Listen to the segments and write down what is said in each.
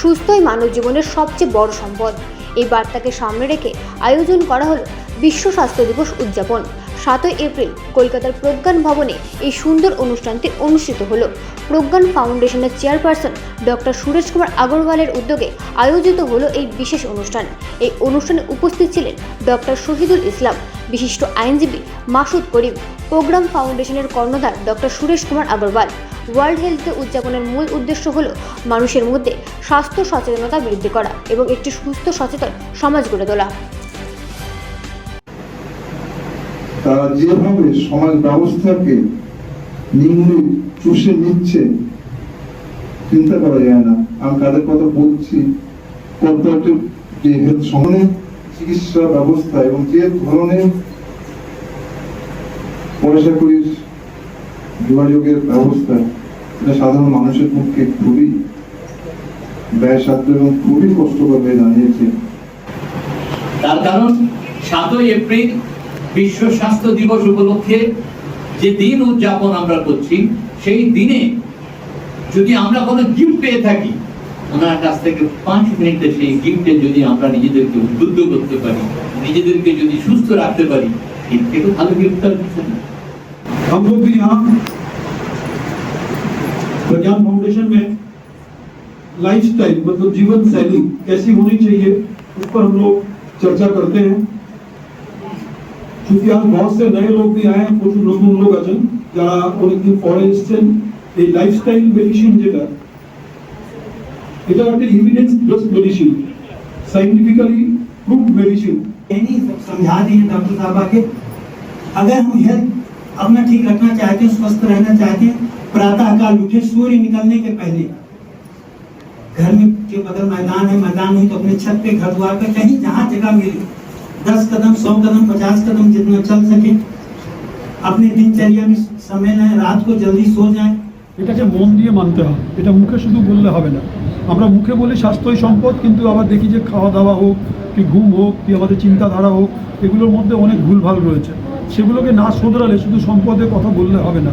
সুস্থই মানব জীবনের সবচেয়ে বড় সম্পদ। এই বার্তাকে সামনে রেখে আয়োজন করা হলো বিশ্ব স্বাস্থ্য দিবস উদযাপন। 7ই এপ্রিল কলকাতার প্রজ্ঞান ভবনে এই সুন্দর অনুষ্ঠানটি অনুষ্ঠিত হলো। প্রজ্ঞান ফাউন্ডেশনের চেয়ারপারসন ডক্টর সুরেশ কুমার আগরওয়ালের উদ্যোগে আয়োজিত হলো এই বিশেষ অনুষ্ঠান। এই অনুষ্ঠানে উপস্থিত ছিলেন ডক্টর শহীদুল ইসলাম, বিশিষ্ট আইনজীবী মাসুদ করিম, প্রোগ্রাম ফাউন্ডেশনের কর্ণধার doctor Suresh Kumar Agarwal. World health day উদযাপনের মূল উদ্দেশ্য হল মানুষের মধ্যে স্বাস্থ্য সচেতনতা বৃদ্ধি করা এবং একটি সুস্থ সচেতন সমাজ গড়ে তোলা। তারা যেভাবে সমাজ ব্যবস্থাকে নিম্নে চুষে নিচ্ছে চিন্তা করা যায় না। আমি তাদের কথা বলছি, কর্পোরেটিভ যে হেলথ সমানের চিকিৎসা ব্যবস্থা এবং যে ধরনের পয়সা করির যোগাযোগের ব্যবস্থা, এটা সাধারণ মানুষের পক্ষে খুবই ব্যয়সাধ্য এবং খুবই কষ্টকর হয়ে দাঁড়িয়েছে। তার কারণ 7ই এপ্রিল বিশ্ব স্বাস্থ্য দিবস উপলক্ষে যে দিন উদযাপন আমরা করছি, সেই দিনে যদি আমরা কোনো গিফট পেয়ে থাকি, ওনার কাছ থেকে 5 মিনিটে সেই গিফটে যদি আমরা নিজেদেরকে উদ্বুদ্ধ করতে পারি, নিজেদেরকে যদি সুস্থ রাখতে পারি, এর থেকে ভালো গিফট আর কিছু না। हम लोग भी यहाँ प्रज्ञान फाउंडेशन में लाइफस्टाइल मतलब जीवन शैली कैसी होनी चाहिए उस पर हम लोग चर्चा करते हैं। क्योंकि आज बहुत से नए लोग भी आए हैं, कुछ लोग আছেন যারা অনেকদিন পরে এসেছেন। এই লাইফস্টাইল মেডিসিন যেটা, এটা একটা evidence based medicine, scientifically proved medicine. यही समझा दिए डॉक्टर साहब के, अगर हम हेल्थ अपना ठीक रखना चाहते हैं, स्वस्थ रहना चाहते हैं, प्रातः काल उठे सूर्य निकलने के पहले घर में के बगल मैदान है, मैदान नहीं तो अपने छत पे, घर द्वार पे, कहीं जहाँ जगह मिले 10 कदम 100 कदम 50 कदम जितना चल सके अपने दिनचर्या में समय लें, रात को जल्दी सो जाएं। এটাকে মন দিয়ে মানতে হবে, এটা মুখে শুধু বললে হবে না। আমরা মুখে বলি স্বাস্থ্যই সম্পদ, কিন্তু আবার দেখি যে খাওয়া দাওয়া হোক কি ঘুম হোক কি আমাদের চিন্তাধারা হোক, এগুলোর মধ্যে অনেক ভুলভাল রয়েছে। সেগুলোকে না শোধরালে শুধু সম্পদের কথা বললে হবে না।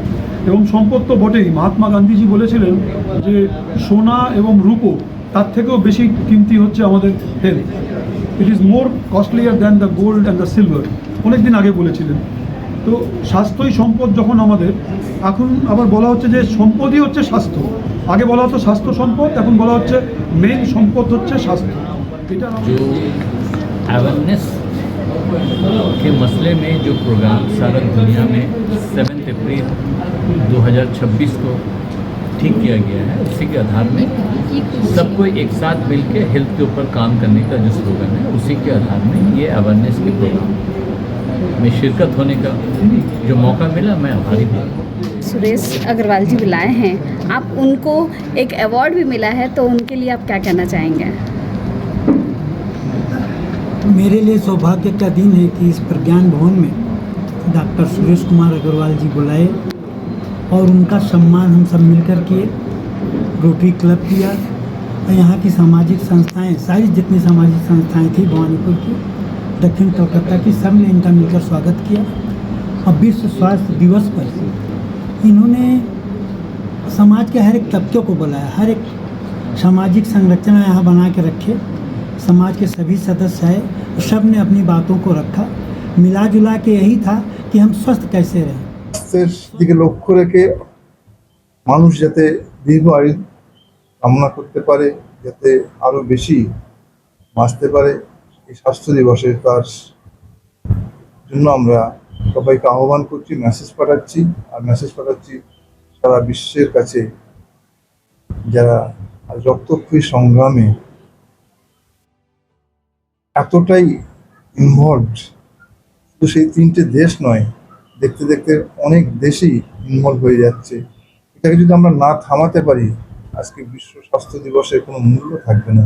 এবং সম্পদ তো বটেই, মহাত্মা গান্ধীজি বলেছিলেন যে সোনা এবং রূপো তার থেকেও বেশি কিমতি হচ্ছে আমাদের health. It is more costlier than the gold and the silver, অনেক দিন আগে বলেছিলেন। তো স্বাস্থ্যই সম্পদ যখন আমাদের, এখন আবার বলা হচ্ছে যে সম্পদই হচ্ছে স্বাস্থ্য। আগে বলা হতো স্বাস্থ্য সম্পদ, এখন বলা হচ্ছে মেইন সম্পদ হচ্ছে স্বাস্থ্য। এটা अवेयरनेस के मसले में जो प्रोग्राम सारा दुनिया में 7 अप्रैल 2026 को ठीक किया गया है, उसी के आधार में सबको एक साथ मिलकर हेल्थ के ऊपर काम करने का जो स्लोगन है, उसी के आधार में ये अवेयरनेस के प्रोग्राम में शिरकत होने का जो मौका मिला, मैं आभारी हूँ। सुरेश अग्रवाल जी बुलाए हैं, आप उनको एक अवार्ड भी मिला है, तो उनके लिए आप क्या कहना चाहेंगे? मेरे लिए सौभाग्य का दिन है कि इस प्रज्ञान भवन में डॉक्टर सुरेश कुमार अग्रवाल जी बुलाए और उनका सम्मान हम सब मिलकर किए। रोटरी क्लब किया और यहाँ की सामाजिक संस्थाएं, सारी जितनी सामाजिक संस्थाएं थी भवानीपुर की, दक्षिण कोलकाता की, सब ने इनका मिलकर स्वागत किया। और विश्व स्वास्थ्य दिवस पर इन्होंने समाज के हर एक तबके को बुलाया, हर एक सामाजिक संरचना यहाँ बना के रखे। समाज के सभी सदस्य आए, सब ने अपनी बातों को रखा। मिला जुला के यही था कि हम स्वस्थ कैसे रहें। স্বাস্থ্যের দিকে লক্ষ্য রেখে মানুষ যাতে দীর্ঘ আয়ু কামনা করতে পারে, যাতে আরো বেশি বাঁচতে পারে, এই স্বাস্থ্য দিবসে তার জন্য আমরা সবাইকে আহ্বান করছি, মেসেজ পাঠাচ্ছি সারা বিশ্বের কাছে, যারা রক্তক্ষয়ী সংগ্রামে এতটাই ইনভলভড। শুধু সেই 3টে দেশ নয়, দেখতে দেখতে অনেক দেশই ইনভলভ হয়ে যাচ্ছে। এটাকে যদি আমরা না থামাতে পারি, আজকে বিশ্ব স্বাস্থ্য দিবসের কোনো মূল্য থাকবে না।